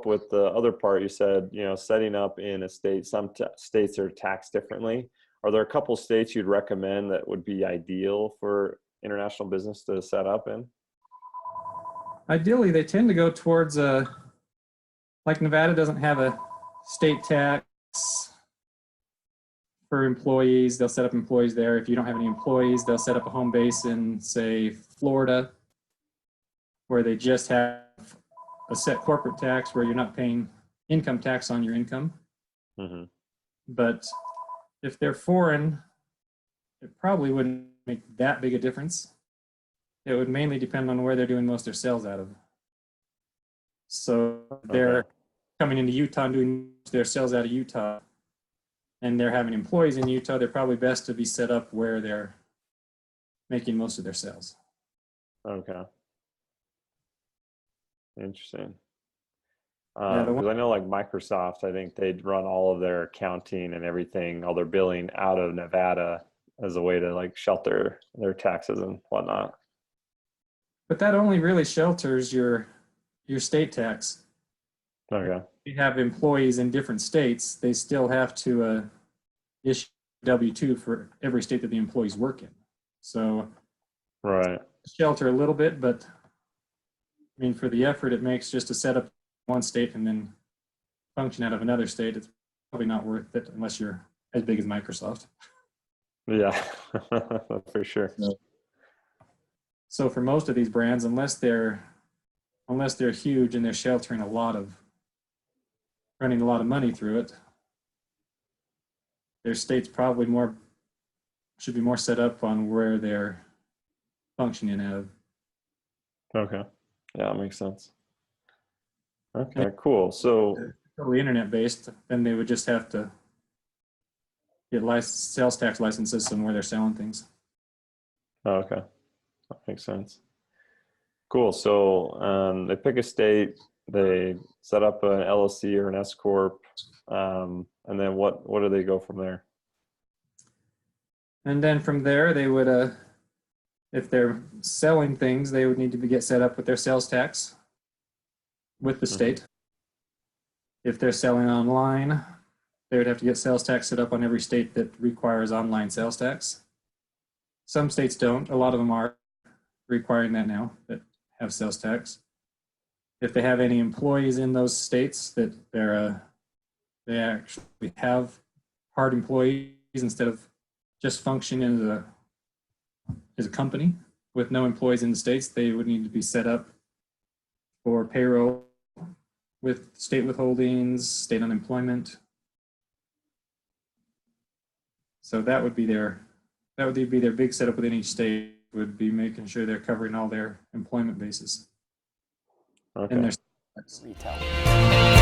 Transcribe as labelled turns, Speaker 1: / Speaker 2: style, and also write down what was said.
Speaker 1: up with the other part. You said, setting up in a state, some states are taxed differently. Are there a couple states you'd recommend that would be ideal for international business to set up in?
Speaker 2: Ideally, they tend to go towards like Nevada doesn't have a state tax for employees. They'll set up employees there. If you don't have any employees, they'll set up a home base in, say, Florida, where they just have a set corporate tax where you're not paying income tax on your income.
Speaker 1: Mm-hmm.
Speaker 2: But if they're foreign, it probably wouldn't make that big a difference. It would mainly depend on where they're doing most of their sales out of. So they're coming into Utah and doing their sales out of Utah, and they're having employees in Utah, they're probably best to be set up where they're making most of their sales.
Speaker 1: Okay. Interesting.
Speaker 2: Yeah,
Speaker 1: because I know like Microsoft, I think they'd run all of their accounting and everything, all their billing out of Nevada as a way to like shelter their taxes and whatnot.
Speaker 2: But that only really shelters your state tax.
Speaker 1: Okay.
Speaker 2: If you have employees in different states, they still have to issue W-2 for every state that the employees work in. So
Speaker 1: right.
Speaker 2: Shelter a little bit, but I mean, for the effort it makes just to set up one state and then function out of another state, it's probably not worth it unless you're as big as Microsoft.
Speaker 1: Yeah, for sure.
Speaker 2: So for most of these brands, unless they're huge and they're sheltering running a lot of money through it, their states probably should be more set up on where they're functioning out of.
Speaker 1: Okay. Yeah, that makes sense. Okay, cool. So
Speaker 2: totally internet based, then they would just have to get sales tax licenses somewhere they're selling things.
Speaker 1: okay. That makes sense. Cool. So they pick a state, they set up an LLC or an S corp, and then what do they go from there?
Speaker 2: And then from there, they would, if they're selling things, they would need to get set up with their sales tax with the state. If they're selling online, they would have to get sales tax set up on every state that requires online sales tax. Some states don't. A lot of them are requiring that now, that have sales tax. If they have any employees in those states that they actually have hard employees instead of just functioning as a company with no employees in the states, they would need to be set up for payroll with state withholdings, state unemployment. So that would be their big setup within each state, would be making sure they're covering all their employment bases.
Speaker 1: Okay.
Speaker 2: And their
Speaker 3: retail.